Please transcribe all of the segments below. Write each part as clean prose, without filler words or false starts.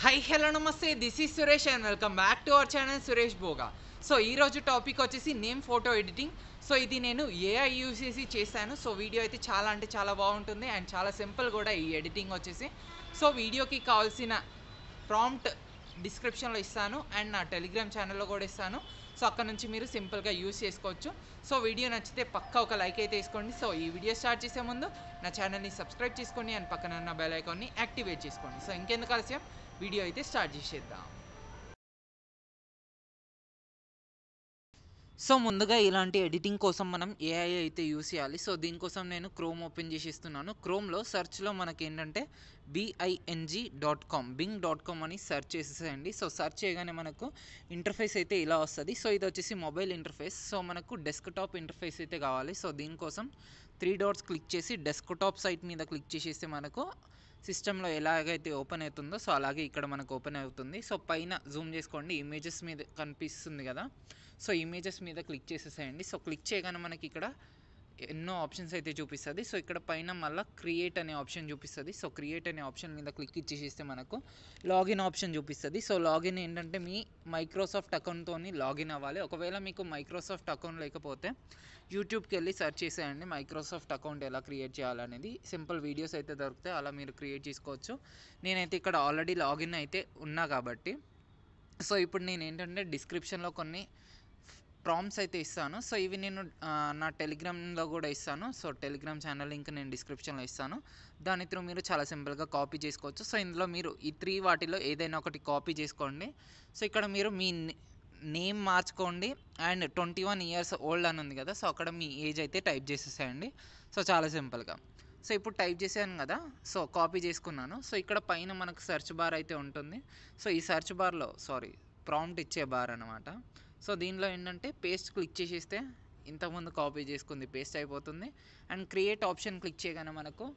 High hello నమస్తే this is Suresh and welcome back to our channel Suresh Bhoga. So ఈరోజు topic వచ్చేసి name photo editing. So ఇది నేను AI use చేసి చేశాను. సో వీడియో అయితే చాలా అంటే చాలా బాగుంటుంది అండ్ చాలా సింపుల్ కూడా ఈ ఎడిటింగ్ వచ్చేసి. సో వీడియోకి కావాల్సిన ప్రాంప్ట్ డిస్క్రిప్షన్లో ఇస్తాను అండ్ నా టెలిగ్రామ్ ఛానల్లో కూడా ఇస్తాను. సో అక్కడ నుంచి మీరు సింపుల్గా యూస్ చేసుకోవచ్చు. సో వీడియో నచ్చితే పక్కా ఒక లైక్ అయితే వేసుకోండి. సో ఈ వీడియో స్టార్ట్ చేసే ముందు నా ఛానల్ని సబ్స్క్రైబ్ చేసుకోండి అండ్ పక్కన ఉన్న బెల్ ఐకాన్ని యాక్టివేట్ చేసుకోండి. సో ఇంకెందుకు ఆలస్యం, వీడియో అయితే స్టార్ట్ చేసేద్దాం. సో ముందుగా ఇలాంటి ఎడిటింగ్ కోసం మనం ఏఐ అయితే యూస్ చేయాలి. సో దీనికోసం నేను క్రోమ్ ఓపెన్ చేసి ఇస్తున్నాను. క్రోమ్లో సెర్చ్లో మనకి ఏంటంటే bing.com అని సెర్చ్ చేసేసేయండి. సో సెర్చ్ చేయగానే మనకు ఇంటర్ఫేస్ అయితే ఇలా వస్తుంది. సో ఇది వచ్చేసి మొబైల్ ఇంటర్ఫేస్. సో మనకు డెస్క్టాప్ ఇంటర్ఫేస్ అయితే కావాలి. సో దీనికోసం 3 డాట్స్ క్లిక్ చేసి డెస్క్టాప్ సైట్ మీద క్లిక్ చేసేస్తే మనకు సిస్టంలో ఎలాగైతే ఓపెన్ అవుతుందో సో అలాగే ఇక్కడ మనకు ఓపెన్ అవుతుంది. సో పైన జూమ్ చేసుకోండి, ఇమేజెస్ మీద కనిపిస్తుంది కదా. సో ఇమేజెస్ మీద క్లిక్ చేసేసేయండి. సో క్లిక్ చేయగానే మనకి ఇక్కడ ఎన్నో ఆప్షన్స్ అయితే చూపిస్తుంది. సో ఇక్కడ పైన మళ్ళీ క్రియేట్ అనే ఆప్షన్ చూపిస్తుంది. సో క్రియేట్ అనే ఆప్షన్ మీద క్లిక్ ఇచ్చేసేస్తే మనకు లాగిన్ ఆప్షన్ చూపిస్తుంది. సో లాగిన్ ఏంటంటే మీ మైక్రోసాఫ్ట్ అకౌంట్తో లాగిన్ అవ్వాలి. ఒకవేళ మీకు మైక్రోసాఫ్ట్ అకౌంట్ లేకపోతే యూట్యూబ్కి వెళ్ళి సెర్చ్ చేసేయండి మైక్రోసాఫ్ట్ అకౌంట్ ఎలా క్రియేట్ చేయాలనేది. సింపుల్ వీడియోస్ అయితే దొరుకుతాయి, అలా మీరు క్రియేట్ చేసుకోవచ్చు. నేనైతే ఇక్కడ ఆల్రెడీ లాగిన్ అయితే ఉన్నా కాబట్టి సో ఇప్పుడు నేను ఏంటంటే డిస్క్రిప్షన్లో కొన్ని ప్రాంప్ట్స్ అయితే ఇస్తాను. సో ఇవి నేను నా టెలిగ్రామ్లో కూడా ఇస్తాను. సో టెలిగ్రామ్ ఛానల్ లింక్ నేను డిస్క్రిప్షన్లో ఇస్తాను. దాని త్రూ మీరు చాలా సింపుల్గా కాపీ చేసుకోవచ్చు. సో ఇందులో మీరు ఈ 3 వాటిలో ఏదైనా ఒకటి కాపీ చేసుకోండి. సో ఇక్కడ మీరు మీ నేమ్ మార్చుకోండి అండ్ 21 ఇయర్స్ ఓల్డ్ అని ఉంది కదా. సో అక్కడ మీ ఏజ్ అయితే టైప్ చేసేసేయండి. సో చాలా సింపుల్గా. సో ఇప్పుడు టైప్ చేశాను కదా, సో కాపీ చేసుకున్నాను. సో ఇక్కడ పైన మనకు సెర్చ్ బార్ అయితే ఉంటుంది. సో ఈ సెర్చ్ బార్లో ప్రాంప్ట్ ఇచ్చే బార్ అనమాట. సో దీనిలో ఏంటంటే పేస్ట్ క్లిక్ చేసేస్తే ఇంతకుముందు కాపీ చేసుకుంది పేస్ట్ అయిపోతుంది. అండ్ క్రియేట్ ఆప్షన్ క్లిక్ చేయగానే మనకు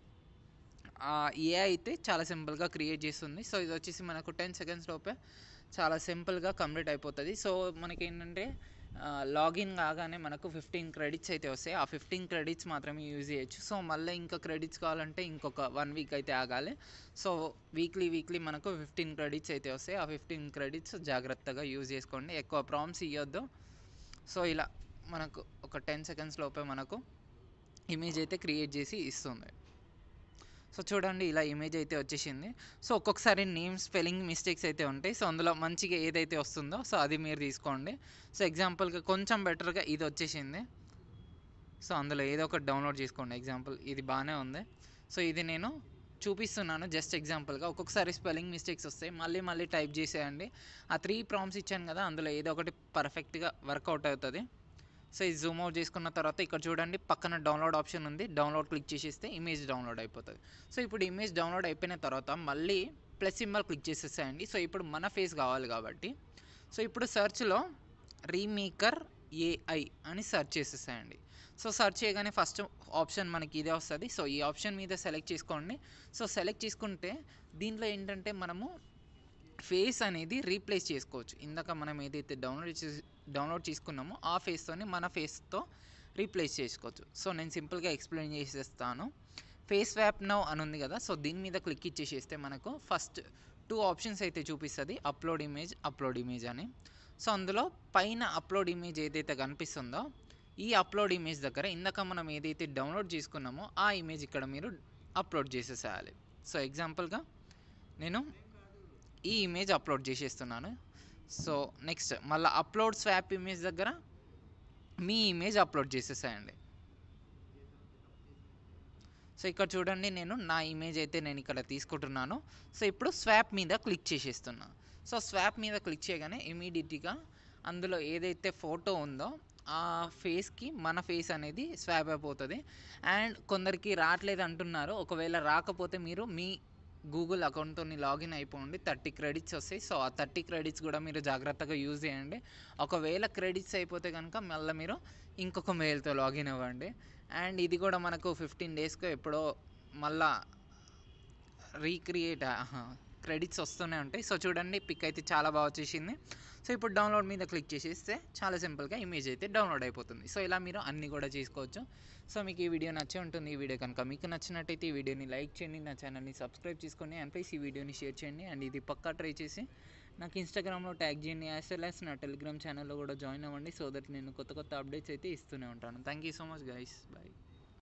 ఏఐ అయితే చాలా సింపుల్గా క్రియేట్ చేస్తుంది. సో ఇది వచ్చేసి మనకు 10 సెకండ్స్ లోపే చాలా సింపుల్గా కంప్లీట్ అయిపోతుంది. సో మనకి ఏంటంటే లాగిన్ కాగానే మనకు 15 క్రెడిట్స్ అయితే వస్తాయి. ఆ 15 క్రెడిట్స్ మాత్రమే యూజ్ చేయొచ్చు. సో మళ్ళీ ఇంకా క్రెడిట్స్ కావాలంటే ఇంకొక 1 వీక్ అయితే ఆగాలి. సో వీక్లీ మనకు 15 క్రెడిట్స్ అయితే వస్తాయి. ఆ 15 క్రెడిట్స్ జాగ్రత్తగా యూజ్ చేసుకోండి, ఎక్కువ ప్రాంప్ట్స్ ఇవ్వద్దు. సో ఇలా మనకు ఒక 10 సెకండ్స్ లోపే మనకు ఇమేజ్ అయితే క్రియేట్ చేసి ఇస్తుంది. సో చూడండి ఇలా ఇమేజ్ అయితే వచ్చేసింది. సో ఒక్కొక్కసారి నేమ్ స్పెల్లింగ్ మిస్టేక్స్ అయితే ఉంటాయి. సో అందులో మంచిగా ఏదైతే వస్తుందో సో అది మీరు తీసుకోండి. సో ఎగ్జాంపుల్గా కొంచెం బెటర్గా ఇది వచ్చేసింది. సో అందులో ఏదో ఒకటి డౌన్లోడ్ చేసుకోండి. ఎగ్జాంపుల్ ఇది బాగానే ఉంది. సో ఇది నేను చూపిస్తున్నాను జస్ట్ ఎగ్జాంపుల్గా. ఒక్కొక్కసారి స్పెల్లింగ్ మిస్టేక్స్ వస్తాయి, మళ్ళీ టైప్ చేసేయండి. ఆ 3 ప్రాంప్ట్స్ ఇచ్చాను కదా, అందులో ఏదో ఒకటి పర్ఫెక్ట్గా వర్కౌట్ అవుతుంది. సో ఇది జూమ్ అవుట్ చేసుకున్న తర్వాత ఇక్కడ చూడండి పక్కన డౌన్లోడ్ ఆప్షన్ ఉంది. డౌన్లోడ్ క్లిక్ చేసేస్తే ఇమేజ్ డౌన్లోడ్ అయిపోతుంది. సో ఇప్పుడు ఇమేజ్ డౌన్లోడ్ అయిపోయిన తర్వాత మళ్ళీ ప్లస్ సింబల్ క్లిక్ చేసేసేయండి. సో ఇప్పుడు మన ఫేస్ కావాలి కాబట్టి సో ఇప్పుడు సెర్చ్లో రీమేకర్ ఏఐ అని సెర్చ్ చేసేసేయండి. సో సెర్చ్ చేయగానే ఫస్ట్ ఆప్షన్ మనకి ఇదే వస్తుంది. సో ఈ ఆప్షన్ మీద సెలెక్ట్ చేసుకోండి. సో సెలెక్ట్ చేసుకుంటే దీంట్లో ఏంటంటే మనము ఫేస్ అనేది రీప్లేస్ చేసుకోవచ్చు. ఇందాక మనం ఏదైతే డౌన్లోడ్ చేసుకున్నామో ఆ ఫేస్తోని మన ఫేస్తో రీప్లేస్ చేసుకోవచ్చు. సో నేను సింపుల్గా ఎక్స్ప్లెయిన్ చేసేస్తాను. ఫేస్ స్వాప్ నౌ అని ఉంది కదా, సో దీని మీద క్లిక్ ఇచ్చేసేస్తే మనకు ఫస్ట్ 2 ఆప్షన్స్ అయితే చూపిస్తుంది, అప్లోడ్ ఇమేజ్ అని. సో అందులో పైన అప్లోడ్ ఇమేజ్ ఏదైతే కనిపిస్తుందో ఈ అప్లోడ్ ఇమేజ్ దగ్గర ఇందాక మనం ఏదైతే డౌన్లోడ్ చేసుకున్నామో ఆ ఇమేజ్ ఇక్కడ మీరు అప్లోడ్ చేసేసేయాలి. సో ఎగ్జాంపుల్గా నేను ఈ ఇమేజ్ అప్లోడ్ చేసేస్తున్నాను. సో నెక్స్ట్ మళ్ళీ అప్లోడ్ స్వాప్ ఇమేజ్ దగ్గర మీ ఇమేజ్ అప్లోడ్ చేసేసేయండి. సో ఇక్కడ చూడండి నేను నా ఇమేజ్ అయితే నేను ఇక్కడ తీసుకుంటున్నాను. సో ఇప్పుడు స్వాప్ మీద క్లిక్ చేసేస్తున్నాను. సో స్వాప్ మీద క్లిక్ చేయగానే ఇమీడియట్గా అందులో ఏదైతే ఫోటో ఉందో ఆ ఫేస్కి మన ఫేస్ అనేది స్వాప్ అయిపోతుంది. అండ్ కొందరికి రావట్లేదు అంటున్నారు. ఒకవేళ రాకపోతే మీరు మీ గూగుల్ అకౌంట్తో లాగిన్ అయిపోండి, 30 క్రెడిట్స్ వస్తాయి. సో ఆ 30 క్రెడిట్స్ కూడా మీరు జాగ్రత్తగా యూజ్ చేయండి. ఒకవేళ క్రెడిట్స్ అయిపోతే కనుక మళ్ళీ మీరు ఇంకొక మెయిల్తో లాగిన్ అవ్వండి. అండ్ ఇది కూడా మనకు 15 డేస్కో ఎప్పుడో మళ్ళా క్రెడిట్స్ వస్తూనే ఉంటాయి. సో చూడండి పిక్ అయితే చాలా బాగా వచ్చేసింది. సో ఇప్పుడు డౌన్లోడ్ మీద క్లిక్ చేసేస్తే చాలా సింపుల్గా ఇమేజ్ అయితే డౌన్లోడ్ అయిపోతుంది. సో ఇలా మీరు అన్నీ కూడా చేసుకోవచ్చు. సో మీకు ఈ వీడియో నచ్చే ఉంటుంది. ఈ వీడియో కనుక మీకు నచ్చినట్టయితే ఈ వీడియోని లైక్ చేయండి, నా ఛానల్ని సబ్స్క్రైబ్ చేసుకోండి, అండ్ ప్లీజ్ ఈ వీడియోని షేర్ చేయండి. అండ్ ఇది పక్కా ట్రై చేసి నాకు ఇన్స్టాగ్రామ్లో ట్యాగ్ చేయండి, యాజ్ వెల్ యాజ్ నా టెలిగ్రామ్ ఛానల్లో కూడా జాయిన్ అవ్వండి. సో దట్ నేను కొత్త కొత్త అప్డేట్స్ అయితే ఇస్తూనే ఉంటాను. Thank you so much guys, bye.